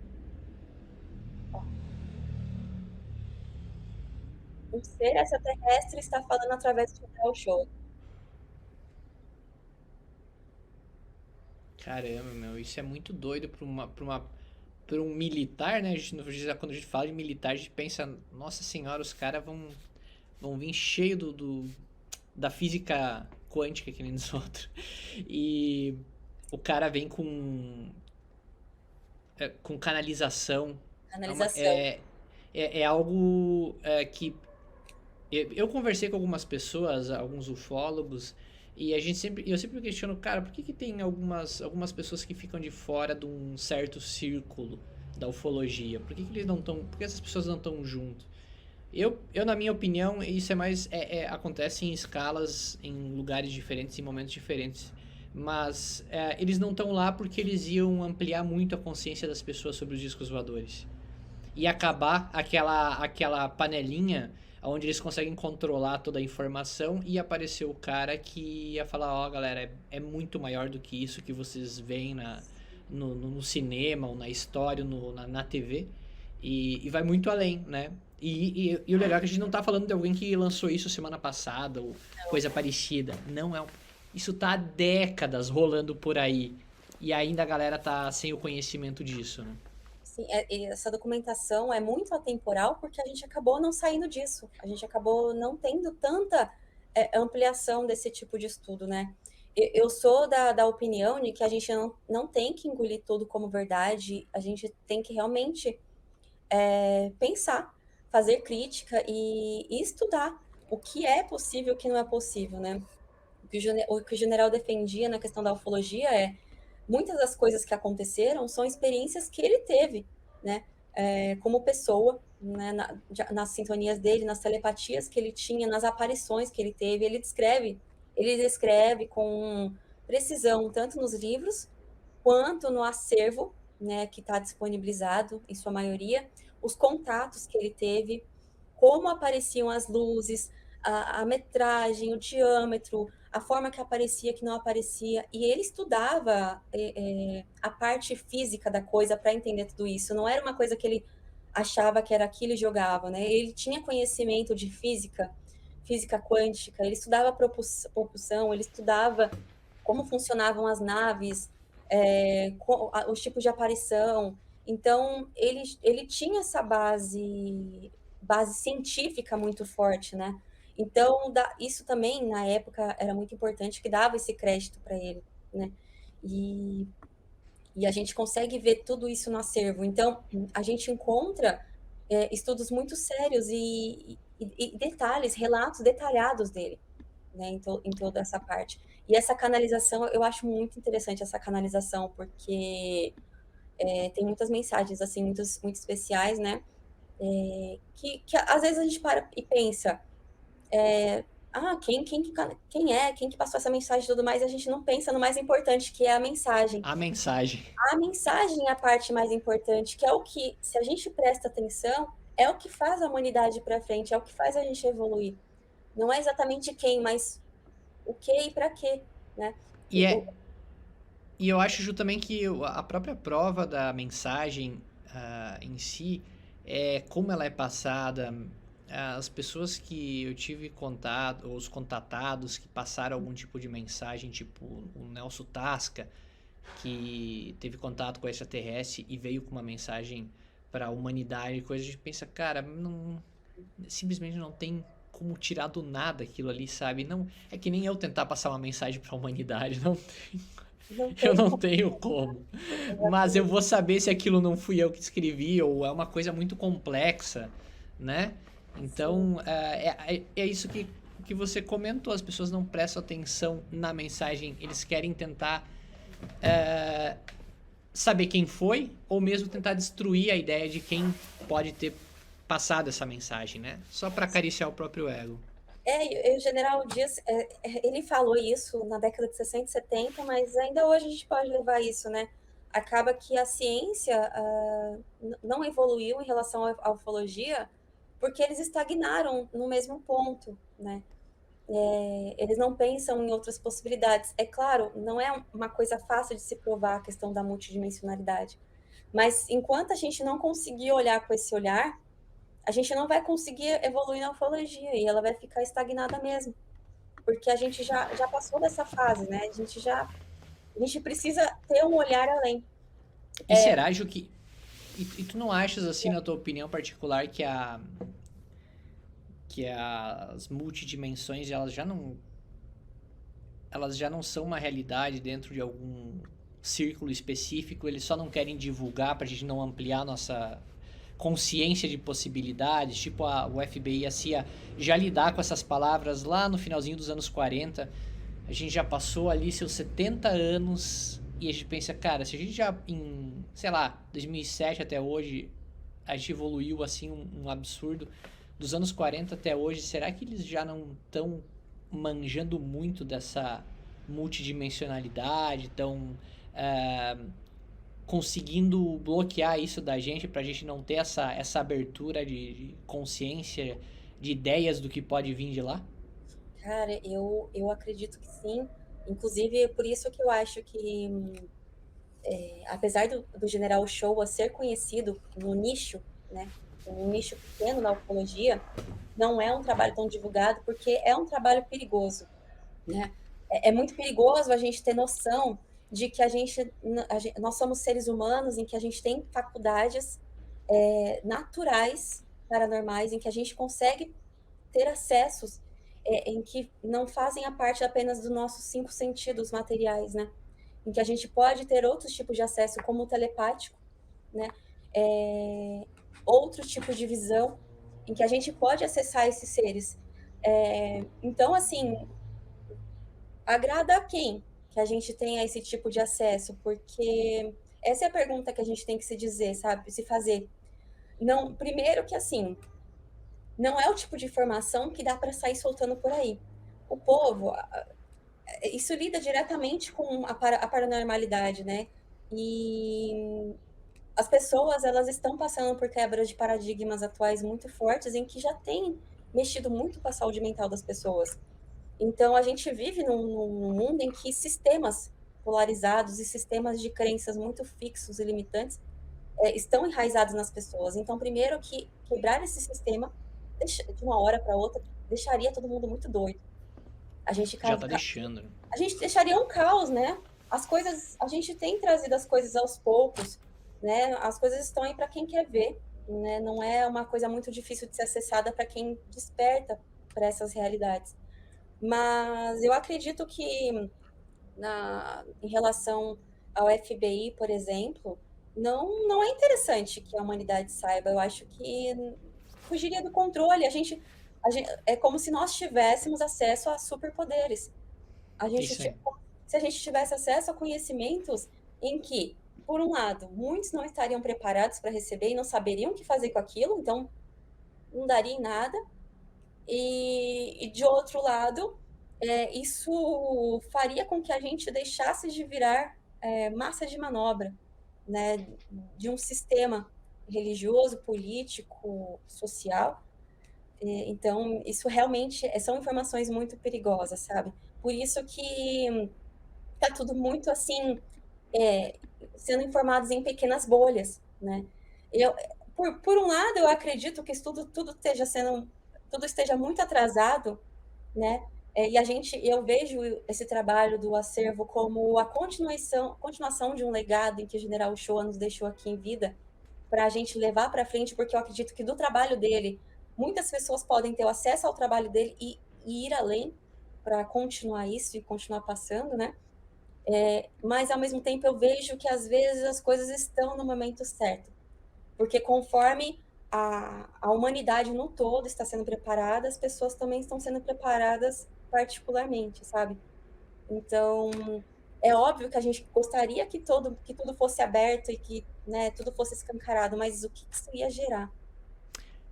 um ser extraterrestre está falando através do general Show. Caramba, meu, isso é muito doido pra um militar, né? Quando a gente fala de militar, a gente pensa, nossa senhora, os caras vão vir cheio da física quântica que nem dos outros. E o cara vem com canalização. Canalização. É algo que eu conversei com algumas pessoas, alguns ufólogos, e eu sempre questiono, cara, por que tem algumas pessoas que ficam de fora de um certo círculo da ufologia? Por que essas pessoas não estão junto? Na minha opinião, isso acontece em escalas, em lugares diferentes, em momentos diferentes. Mas eles não estão lá porque eles iam ampliar muito a consciência das pessoas sobre os discos voadores e acabar aquela panelinha onde eles conseguem controlar toda a informação e aparecer o cara que ia falar, ó, galera, é muito maior do que isso que vocês veem no cinema ou na história, na TV e vai muito além, né? E o legal é que a gente não tá falando de alguém que lançou isso semana passada ou coisa parecida. Não é um... Isso tá há décadas rolando por aí. E ainda a galera tá sem o conhecimento disso, né? Sim, essa documentação é muito atemporal porque a gente acabou não saindo disso. A gente acabou não tendo tanta ampliação desse tipo de estudo, né? Eu sou da opinião de que a gente não tem que engolir tudo como verdade, a gente tem que realmente pensar, fazer crítica e estudar o que é possível e o que não é possível, né? O que o general defendia na questão da ufologia muitas das coisas que aconteceram são experiências que ele teve, né? Como pessoa, né? Nas sintonias dele, nas telepatias que ele tinha, nas aparições que ele teve, ele descreve com precisão, tanto nos livros quanto no acervo, né, que está disponibilizado, em sua maioria, os contatos que ele teve, como apareciam as luzes, a metragem, o diâmetro, a forma que aparecia, que não aparecia, e ele estudava a parte física da coisa para entender tudo isso. Não era uma coisa que ele achava que era aquilo e jogava, né? Ele tinha conhecimento de física, física quântica, ele estudava propulsão, ele estudava como funcionavam as naves, os tipos de aparição. Então, ele tinha essa base científica muito forte, né? Então, isso também, na época, era muito importante, que dava esse crédito para ele, né? E, e a gente consegue ver tudo isso no acervo. Então, a gente encontra estudos muito sérios e detalhes, relatos detalhados dele, né, em toda essa parte. E essa canalização, eu acho muito interessante essa canalização, porque tem muitas mensagens, assim, muito especiais, né, que às vezes a gente para e pensa, quem que passou essa mensagem e tudo mais, e a gente não pensa no mais importante, que é a mensagem. A mensagem. A mensagem é a parte mais importante, que é o que, se a gente presta atenção, é o que faz a humanidade para frente, é o que faz a gente evoluir. Não é exatamente quem, mas o que e para quê, né? E, é, e eu acho também que a própria prova da mensagem em si, como ela é passada, as pessoas que eu tive contato, ou os contatados que passaram algum tipo de mensagem, tipo o Nelson Tasca, que teve contato com o extraterrestre e veio com uma mensagem para a humanidade e coisa, a gente pensa, cara, não, simplesmente não tem como tirar do nada aquilo ali, sabe? Não, é que nem eu tentar passar uma mensagem para a humanidade, não, Não eu tem não como. tenho como. Mas eu Exatamente. vou saber se aquilo não fui eu que escrevi ou é uma coisa muito complexa, né? Sim. Então, é isso que você comentou, as pessoas não prestam atenção na mensagem, eles querem tentar saber quem foi, ou mesmo tentar destruir a ideia de quem pode ter passado essa mensagem, né? Só para acariciar o próprio ego. E o General Dias, ele falou isso na década de 60 e 70, mas ainda hoje a gente pode levar isso, né? Acaba que a ciência não evoluiu em relação à ufologia porque eles estagnaram no mesmo ponto, né? Eles não pensam em outras possibilidades. É claro, não é uma coisa fácil de se provar a questão da multidimensionalidade, mas enquanto a gente não conseguir olhar com esse olhar, a gente não vai conseguir evoluir na ufologia e ela vai ficar estagnada mesmo, porque a gente já passou dessa fase, né? A gente precisa ter um olhar além. E será, Ju, que. E tu não achas, assim, na tua opinião particular, que as multidimensões elas já não são uma realidade dentro de algum círculo específico, eles só não querem divulgar para a gente não ampliar nossa consciência de possibilidades, tipo o FBI e a CIA já lidar com essas palavras lá no finalzinho dos anos 40, a gente já passou ali seus 70 anos e a gente pensa, cara, se a gente já em, sei lá, 2007 até hoje, a gente evoluiu assim um absurdo, dos anos 40 até hoje, será que eles já não estão manjando muito dessa multidimensionalidade, estão conseguindo bloquear isso da gente pra gente não ter essa abertura de consciência, de ideias do que pode vir de lá? Cara, eu acredito que sim. Inclusive, é por isso que eu acho que, apesar do General Showa ser conhecido no nicho, né, um nicho pequeno na ufologia, não é um trabalho tão divulgado porque é um trabalho perigoso, né? É muito perigoso a gente ter noção de que nós somos seres humanos em que a gente tem faculdades naturais, paranormais, em que a gente consegue ter acessos em que não fazem a parte apenas dos nossos cinco sentidos materiais, né? Em que a gente pode ter outros tipos de acesso, como o telepático, né? É, outro tipo de visão, em que a gente pode acessar esses seres. Então, assim, agrada a quem que a gente tenha esse tipo de acesso? Porque essa é a pergunta que a gente tem que se dizer, sabe? Se fazer. Não, primeiro que assim, não é o tipo de informação que dá para sair soltando por aí. O povo, isso lida diretamente com a paranormalidade, né? E as pessoas, elas estão passando por quebras de paradigmas atuais muito fortes, em que já tem mexido muito com a saúde mental das pessoas. Então, a gente vive num mundo em que sistemas polarizados e sistemas de crenças muito fixos e limitantes estão enraizados nas pessoas. Então, primeiro que quebrar esse sistema de uma hora para outra deixaria todo mundo muito doido. A gente, Já tá deixando, né? a gente deixaria um caos, né? As coisas, a gente tem trazido as coisas aos poucos, né? As coisas estão aí para quem quer ver, né? Não é uma coisa muito difícil de ser acessada para quem desperta para essas realidades. Mas eu acredito que em relação ao FBI, por exemplo, não é interessante que a humanidade saiba. Eu acho que fugiria do controle. É como se nós tivéssemos acesso a superpoderes. A gente, Isso aí. se a gente tivesse acesso a conhecimentos em que, por um lado, muitos não estariam preparados para receber e não saberiam o que fazer com aquilo, então não daria em nada. E de outro lado, isso faria com que a gente deixasse de virar massa de manobra, né, de um sistema religioso, político, social. Então, isso realmente são informações muito perigosas, sabe? Por isso que tá tudo muito assim, é, sendo informados em pequenas bolhas, né? Eu, por um lado, eu acredito que tudo esteja muito atrasado, né? Eu vejo esse trabalho do acervo como a continuação de um legado em que o General Uchoa nos deixou aqui em vida, para a gente levar para frente, porque eu acredito que do trabalho dele, muitas pessoas podem ter o acesso ao trabalho dele e ir além para continuar isso e continuar passando, né? Mas ao mesmo tempo eu vejo que às vezes as coisas estão no momento certo, porque conforme a humanidade no todo está sendo preparada, as pessoas também estão sendo preparadas particularmente, sabe? Então, é óbvio que a gente gostaria que tudo fosse aberto e que, né, tudo fosse escancarado, mas o que isso ia gerar?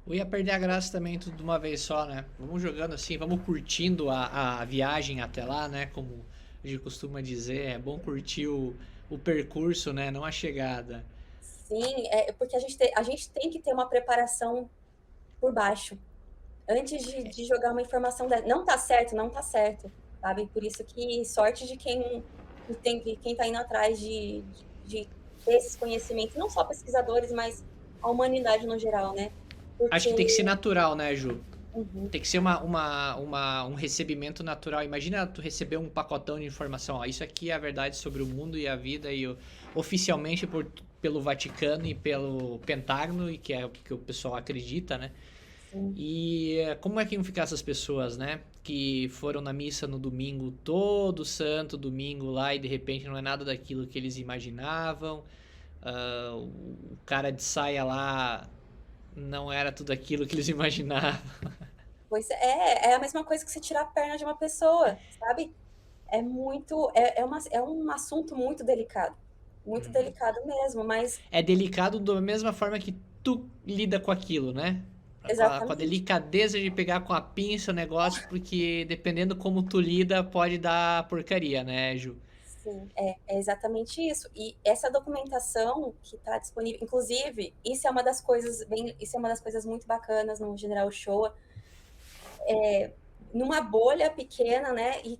Eu ia perder a graça também tudo de uma vez só, né? Vamos jogando assim, vamos curtindo a viagem até lá, né? Como a gente costuma dizer, é bom curtir o percurso, né? Não a chegada. Sim, porque a gente tem que ter uma preparação por baixo, antes de jogar uma informação dessa. Não tá certo, não tá certo, sabe? Por isso que sorte de quem tá indo atrás de ter esses conhecimentos, não só pesquisadores, mas a humanidade no geral, né? Acho Porque, que tem que ser natural, né, Ju? uhum, Tem que ser um recebimento natural. Imagina tu receber um pacotão de informação. Ó, isso aqui é a verdade sobre o mundo e a vida oficialmente pelo Vaticano e pelo Pentágono, e que é o que o pessoal acredita, né? sim. E como é que iam ficar essas pessoas, né? Que foram na missa no domingo, todo santo domingo lá, e de repente não é nada daquilo que eles imaginavam. O cara de saia lá não era tudo aquilo que eles imaginavam. Pois é a mesma coisa que você tirar a perna de uma pessoa, sabe? É um assunto muito delicado mesmo, mas É delicado da mesma forma que tu lida com aquilo, né? Com a exatamente, delicadeza de pegar com a pinça o negócio, porque dependendo como tu lida, pode dar porcaria, né, Ju? sim, é exatamente isso. E essa documentação que está disponível, inclusive, isso é uma das coisas muito bacanas no General Showa, numa bolha pequena, né? E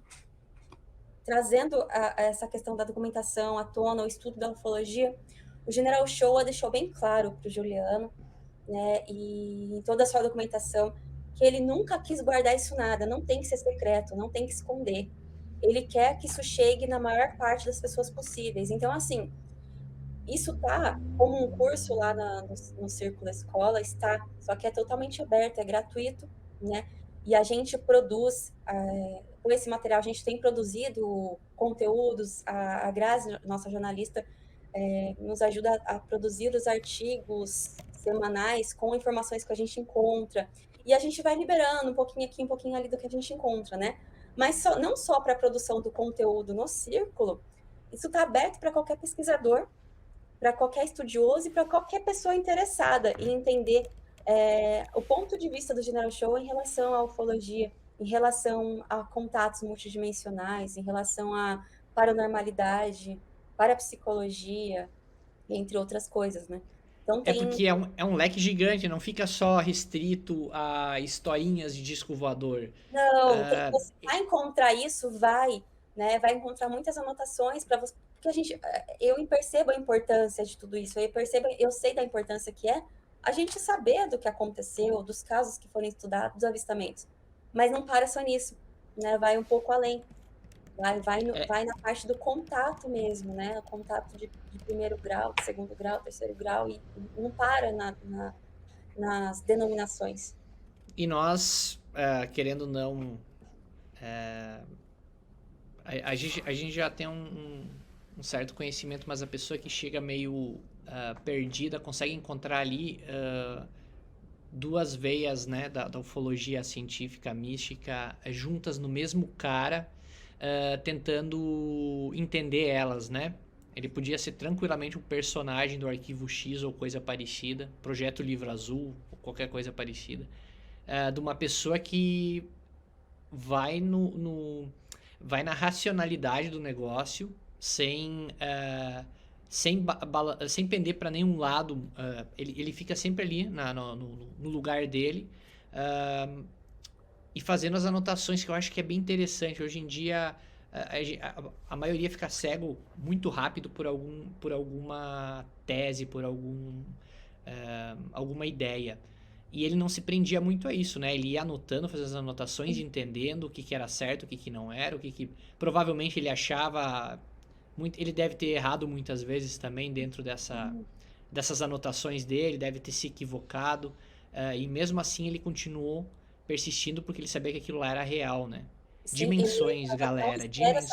trazendo essa questão da documentação à tona, o estudo da ufologia, o General Showa deixou bem claro para o Juliano, né, e em toda a sua documentação, que ele nunca quis guardar isso nada, não tem que ser secreto, não tem que esconder. Ele quer que isso chegue na maior parte das pessoas possíveis. Então, assim, isso tá como um curso lá no Círculo Escola, está, só que é totalmente aberto, é gratuito, né? E a gente produz, com esse material, a gente tem produzido conteúdos, a Grazi, nossa jornalista, nos ajuda a produzir os artigos semanais com informações que a gente encontra. E a gente vai liberando um pouquinho aqui, um pouquinho ali do que a gente encontra, né? Mas não só para a produção do conteúdo no Círculo, isso está aberto para qualquer pesquisador, para qualquer estudioso e para qualquer pessoa interessada em entender o ponto de vista do General Show em relação à ufologia, em relação a contatos multidimensionais, em relação à paranormalidade, parapsicologia, entre outras coisas, né? Então É tem. porque é um leque gigante, não fica só restrito a historinhas de disco voador. Não, Ah, você vai encontrar isso, vai, né? Vai encontrar muitas anotações para você. Porque eu percebo a importância de tudo isso, eu sei da importância que é a gente saber do que aconteceu, dos casos que foram estudados, dos avistamentos. Mas não para só nisso, né? Vai um pouco além. Vai na parte do contato mesmo, né? O contato de primeiro grau, de segundo grau, terceiro grau, e não para nas denominações. e nós, querendo ou não, a gente já tem um certo conhecimento, mas a pessoa que chega meio perdida consegue encontrar ali duas veias, né, da ufologia científica, mística, juntas no mesmo cara, tentando entender elas, né? Ele podia ser tranquilamente um personagem do Arquivo X ou coisa parecida, Projeto Livro Azul, ou qualquer coisa parecida, de uma pessoa que vai vai na racionalidade do negócio, sem pender para nenhum lado. Ele fica sempre ali no lugar dele, uh, e fazendo as anotações, que eu acho que é bem interessante. Hoje em dia, a maioria fica cego muito rápido por alguma tese, alguma ideia. E ele não se prendia muito a isso, né? Ele ia anotando, fazendo as anotações, entendendo o que que era certo, o que que não era, o que que provavelmente ele achava muito, ele deve ter errado muitas vezes também dentro dessas anotações dele, deve ter se equivocado, e mesmo assim ele continuou persistindo porque ele sabia que aquilo lá era real, né? Sim, ele Dimensões, estava tão galera, sério dimensões.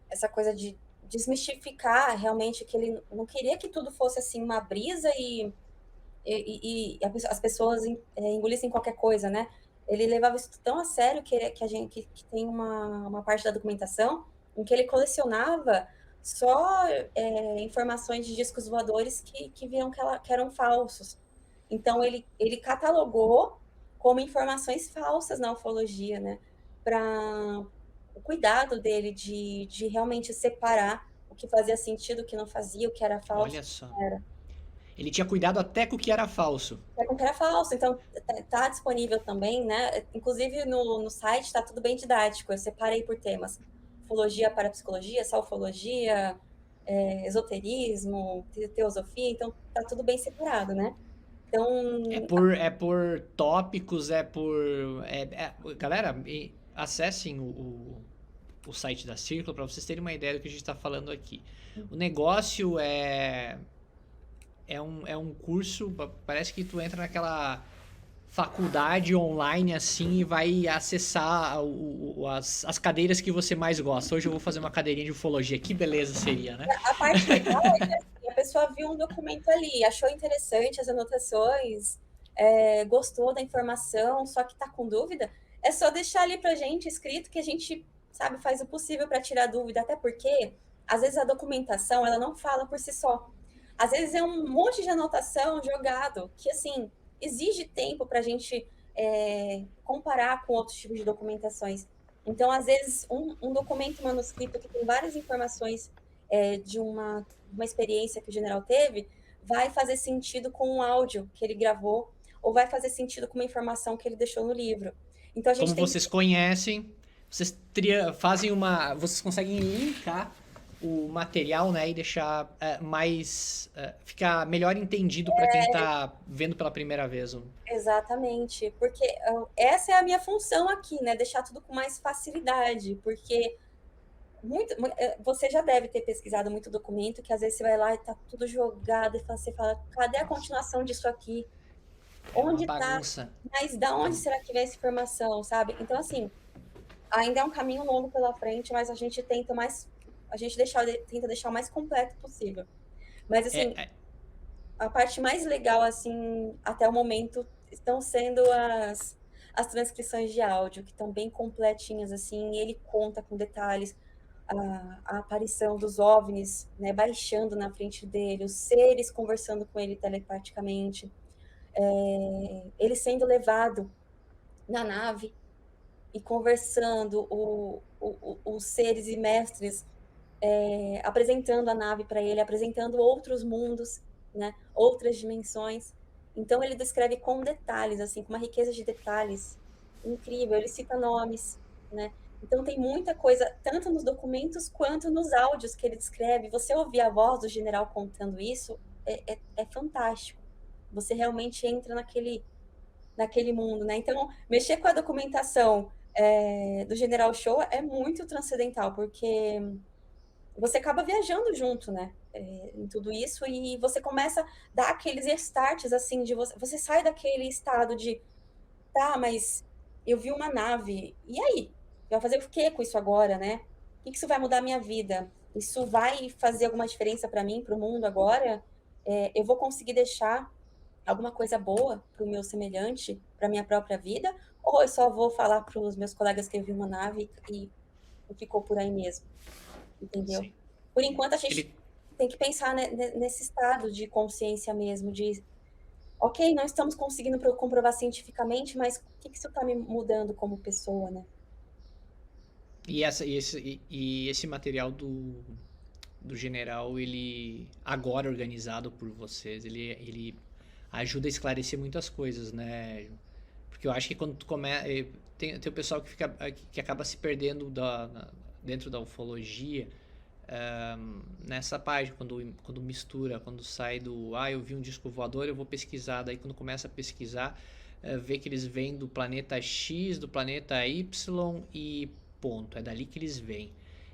essa coisa de desmistificar realmente que ele não queria que tudo fosse assim uma brisa e as pessoas engolissem qualquer coisa, né? Ele levava isso tão a sério que a gente que tem uma parte da documentação em que ele colecionava só informações de discos voadores que viram que eram falsos. Então ele catalogou como informações falsas na ufologia, né? Para o cuidado dele de realmente separar o que fazia sentido, o que não fazia, o que era falso, Olha só. Ele tinha cuidado até com o que era falso. com que era falso. Então, tá disponível também, né? Inclusive no site está tudo bem didático. Eu separei por temas: ufologia, parapsicologia, salfologia, esoterismo, teosofia. Então, tá tudo bem separado, né? Então, É por tópicos, galera, acessem o site da Círculo para vocês terem uma ideia do que a gente está falando aqui. O negócio é um curso, parece que tu entra naquela faculdade online assim e vai acessar as cadeiras que você mais gosta. Hoje eu vou fazer uma cadeirinha de ufologia, que beleza seria, né? a parte legal é que assim, a pessoa viu um documento ali, achou interessante as anotações, gostou da informação, só que está com dúvida, é só deixar ali para a gente escrito que a gente, sabe, faz o possível para tirar dúvida, até porque às vezes a documentação ela não fala por si só. Às vezes é um monte de anotação jogado que assim exige tempo para a gente comparar com outros tipos de documentações. Então, às vezes, um documento manuscrito que tem várias informações de uma experiência que o general teve, vai fazer sentido com um áudio que ele gravou, ou vai fazer sentido com uma informação que ele deixou no livro. Então a gente Como tem vocês que. conhecem, vocês conseguem linkar o material, né, e deixar ficar melhor entendido para quem tá vendo pela primeira vez. Exatamente, porque essa é a minha função aqui, né? Deixar tudo com mais facilidade, porque você já deve ter pesquisado muito documento, que às vezes você vai lá e tá tudo jogado, e você fala, cadê a continuação disso aqui? É uma Onde tá? bagunça. Mas da onde será que vem essa informação, sabe? Então, assim, ainda é um caminho longo pela frente, mas a gente tenta deixar o mais completo possível. Mas É, assim, é, a parte mais legal assim até o momento estão sendo as transcrições de áudio, que estão bem completinhas assim, e ele conta com detalhes a aparição dos OVNIs, né, baixando na frente dele, os seres conversando com ele telepaticamente, ele sendo levado na nave e conversando, os seres e mestres apresentando a nave para ele, apresentando outros mundos, né, outras dimensões. Então ele descreve com detalhes, assim, com uma riqueza de detalhes incrível. Ele cita nomes, né? Então tem muita coisa, tanto nos documentos quanto nos áudios que ele descreve. Você ouvir a voz do general contando isso é fantástico. Você realmente entra naquele mundo, né? Então, mexer com a documentação do General Show é muito transcendental, porque você acaba viajando junto, né? Em tudo isso, e você começa a dar aqueles starts, assim, de você sai daquele estado de, tá, mas eu vi uma nave, e aí? Vai fazer o que com isso agora, né? O que isso vai mudar a minha vida? Isso vai fazer alguma diferença para mim, para o mundo agora? Eu vou conseguir deixar alguma coisa boa para o meu semelhante, para minha própria vida? Ou eu só vou falar para os meus colegas que eu vi uma nave e ficou por aí mesmo? Entendeu? sim. Por enquanto, a gente Ele, tem que pensar nesse estado de consciência mesmo, de, ok, não estamos conseguindo comprovar cientificamente, mas o que isso está me mudando como pessoa, né? e esse material do general, ele agora organizado por vocês, ele ajuda a esclarecer muitas coisas, né? Porque eu acho que quando tu começa. Tem o pessoal que acaba se perdendo dentro da ufologia, nessa parte, quando mistura, quando sai do, eu vi um disco voador, eu vou pesquisar, daí quando começa a pesquisar, vê que eles vêm do planeta X, do planeta Y e ponto, é dali que eles vêm.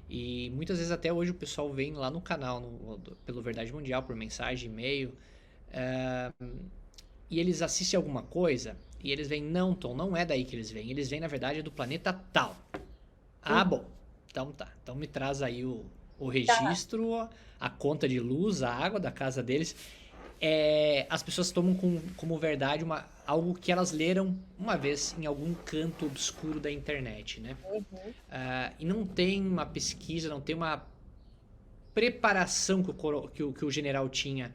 E muitas vezes até hoje o pessoal vem lá no canal, pelo Verdade Mundial, por mensagem, e-mail, e eles assistem alguma coisa e eles veem, não, Tom, não é daí que eles vêm na verdade do planeta tal. Uhum. Bom, então tá, então me traz aí o Tá. registro, a conta de luz, a água da casa deles. As pessoas tomam como verdade algo que elas leram uma vez em algum canto obscuro da internet, né? Uhum. E não tem uma pesquisa, não tem uma preparação que o general tinha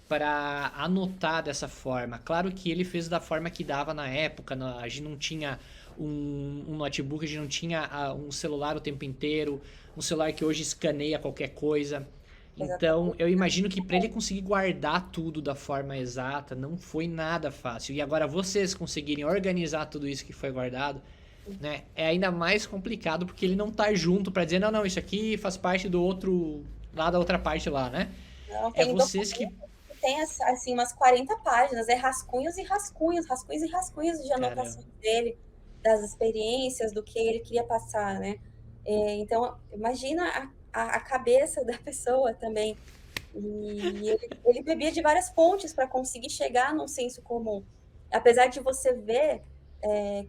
para anotar dessa forma. Claro que ele fez da forma que dava na época, a gente não tinha um notebook, a gente não tinha um celular o tempo inteiro, um celular que hoje escaneia qualquer coisa. Então, Exatamente. eu imagino que para ele conseguir guardar tudo da forma exata não foi nada fácil. E agora vocês conseguirem organizar tudo isso que foi guardado, né, é ainda mais complicado porque ele não tá junto para dizer, não, não, isso aqui faz parte do outro, lá da outra parte lá, né? Não, É tem vocês documento que, que tem assim umas 40 páginas, é rascunhos e rascunhos, rascunhos e rascunhos de caramba, anotações dele, das experiências, do que ele queria passar, né? Então, imagina a cabeça da pessoa também. E ele bebia de várias fontes para conseguir chegar num senso comum. Apesar de você ver,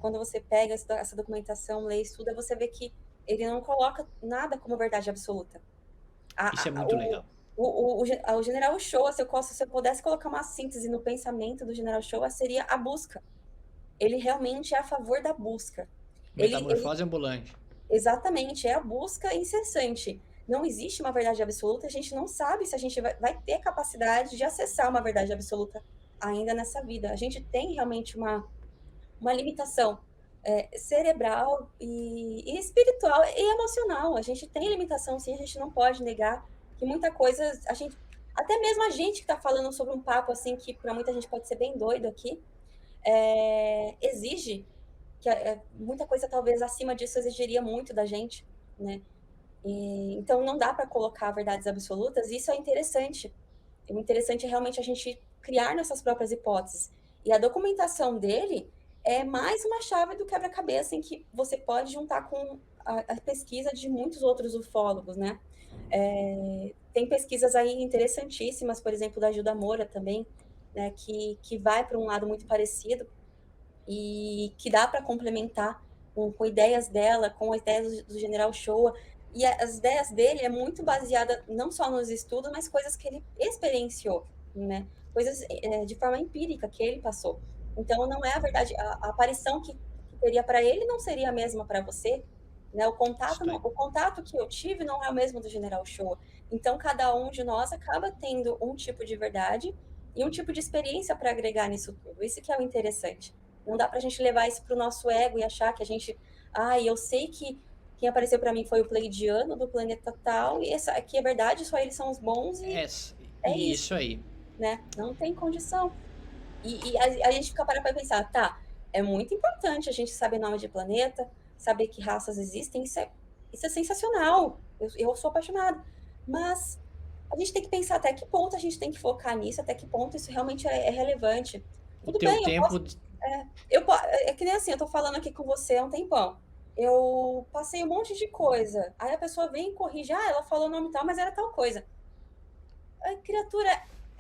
quando você pega essa documentação, lê, estuda, você vê que ele não coloca nada como verdade absoluta. isso é A, a, muito o, legal. o General Showa, se eu pudesse colocar uma síntese no pensamento do General Showa, seria a busca. Ele realmente é a favor da busca. Ele Metamorfose ambulante. exatamente é a busca incessante. Não existe uma verdade absoluta, a gente não sabe se a gente vai ter capacidade de acessar uma verdade absoluta ainda nessa vida. A gente tem realmente uma limitação cerebral e espiritual e emocional. A gente tem limitação, sim, a gente não pode negar que muita coisa, a gente, até mesmo a gente que está falando sobre um papo assim que para muita gente pode ser bem doido aqui, exige que muita coisa talvez acima disso exigiria muito da gente, né? Então não dá para colocar verdades absolutas. E isso é interessante. O interessante é realmente a gente criar nossas próprias hipóteses. E a documentação dele é mais uma chave do quebra-cabeça em que você pode juntar com a pesquisa de muitos outros ufólogos, né? Tem pesquisas aí interessantíssimas, por exemplo, da Gilda Moura também, né, que vai para um lado muito parecido e que dá para complementar com ideias dela, com as ideias do General Showa. E as ideias dele é muito baseada não só nos estudos, mas coisas que ele experienciou, né? Coisas de forma empírica que ele passou. Então, não é a verdade, a aparição que teria para ele não seria a mesma para você, né? Isso aí. O contato que eu tive não é o mesmo do General Showa. Então, cada um de nós acaba tendo um tipo de verdade e um tipo de experiência para agregar nisso tudo. Isso que é o interessante. Não dá para a gente levar isso para o nosso ego e achar que a gente, eu sei que quem apareceu para mim foi o Pleidiano do planeta tal, e essa aqui é verdade, só eles são os bons e É, é isso, isso aí. né? Não tem condição. E a gente fica para pensar, tá, é muito importante a gente saber nome de planeta, saber que raças existem, isso é sensacional. Eu sou apaixonada. Mas a gente tem que pensar até que ponto a gente tem que focar nisso, até que ponto isso realmente é relevante. O Tudo teu bem, eu tempo. posso. É que nem assim, eu tô falando aqui com você há um tempão. Eu passei um monte de coisa. Aí a pessoa vem e corrige, ela falou o nome tal, mas era tal coisa. A criatura,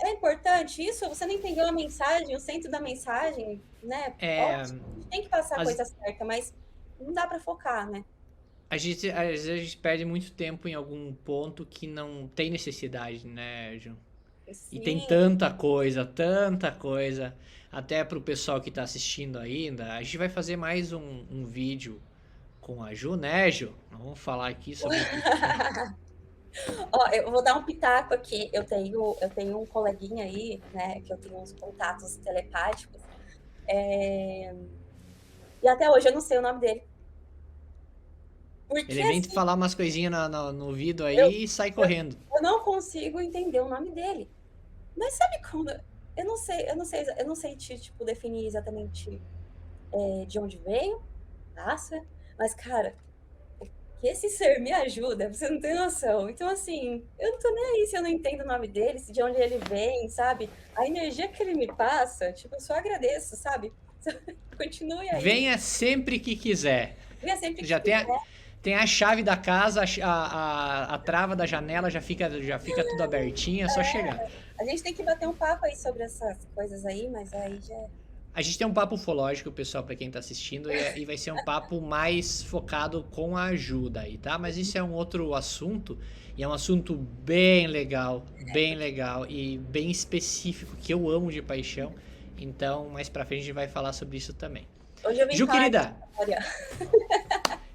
é importante isso? Você não entendeu a mensagem, o centro da mensagem, né? É, Ótimo, a gente tem que passar a as, coisa certa, mas não dá para focar, né? às vezes a gente perde muito tempo em algum ponto que não tem necessidade, né, Ju? E tem Sim. tanta coisa. Até pro pessoal que tá assistindo ainda, a gente vai fazer mais um vídeo com a Ju, né, Ju? Vamos falar aqui sobre o que. Ó, eu vou dar um pitaco aqui. Eu tenho um coleguinha aí, né, que eu tenho uns contatos telepáticos. É, E até hoje eu não sei o nome dele. Porque Ele vem assim, falar umas coisinhas no ouvido eu, aí e sai eu, correndo. eu não consigo entender o nome dele. Mas sabe quando. Eu não sei te, tipo, definir exatamente de onde veio, raça, mas, cara, que esse ser me ajuda, você não tem noção. Então, assim, eu não tô nem aí se eu não entendo o nome dele, se de onde ele vem, sabe? A energia que ele me passa, tipo, eu só agradeço, sabe? Continue aí, Venha sempre que quiser. venha sempre que Já tem quiser. tem a chave da casa, a trava da janela já fica tudo abertinho, é só chegar. A gente tem que bater um papo aí sobre essas coisas aí, mas aí já é. A gente tem um papo ufológico, pessoal, para quem tá assistindo, e vai ser um papo mais focado com a ajuda aí, tá? Mas isso é um outro assunto, e é um assunto bem legal e bem específico, que eu amo de paixão. Então, mais pra frente a gente vai falar sobre isso também. Hoje eu vim Ju, falar de querida, história.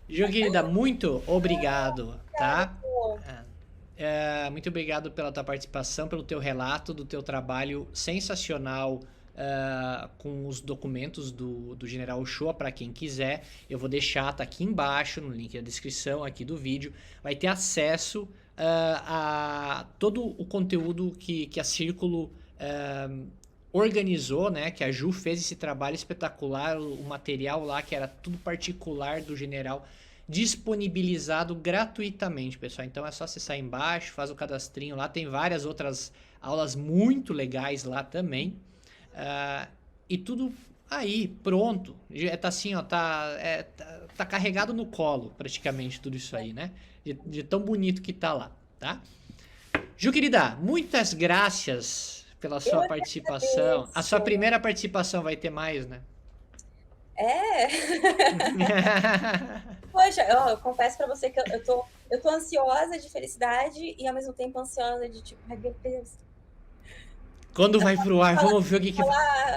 Ju, querida, muito obrigado, Cara, tá? pô, Muito obrigado pela tua participação, pelo teu relato do teu trabalho sensacional com os documentos do General Ochoa, para quem quiser. Eu vou deixar, tá aqui embaixo, no link da descrição aqui do vídeo. Vai ter acesso a todo o conteúdo que a Círculo organizou, né? Que a Ju fez esse trabalho espetacular, o material lá que era tudo particular do General, disponibilizado gratuitamente, pessoal. Então é só acessar embaixo, faz o cadastrinho lá. Tem várias outras aulas muito legais lá também. E tudo aí, pronto. Tá assim, ó, tá carregado no colo, praticamente, tudo isso aí, né? De tão bonito que tá lá, tá? Ju, querida, muitas graças pela eu sua é que participação. A sua agradeço. primeira participação vai ter mais, né? É. Poxa, eu confesso pra você que eu tô ansiosa de felicidade e ao mesmo tempo ansiosa de tipo, ai meu Deus. Quando vai pro ar, Falar, vamos ver o que que...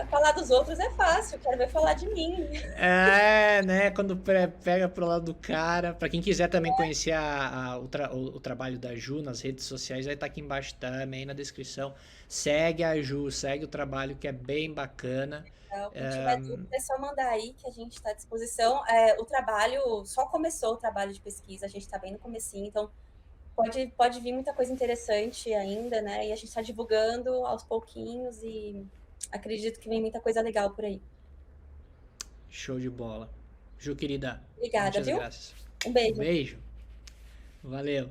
falar dos outros é fácil, quero ver falar de mim. É, né? Quando pega pro lado do cara. Pra quem quiser também conhecer o trabalho da Ju nas redes sociais, vai estar aqui embaixo também na descrição. Segue a Ju, segue o trabalho que é bem bacana. Então, quem tiver dúvida é só mandar aí que a gente está à disposição. É, o trabalho, só começou o trabalho de pesquisa, a gente está bem no comecinho, então pode vir muita coisa interessante ainda, né? E a gente está divulgando aos pouquinhos e acredito que vem muita coisa legal por aí. Show de bola. Ju, querida, Obrigada, muitas viu? graças. Um Um beijo. beijo. Valeu.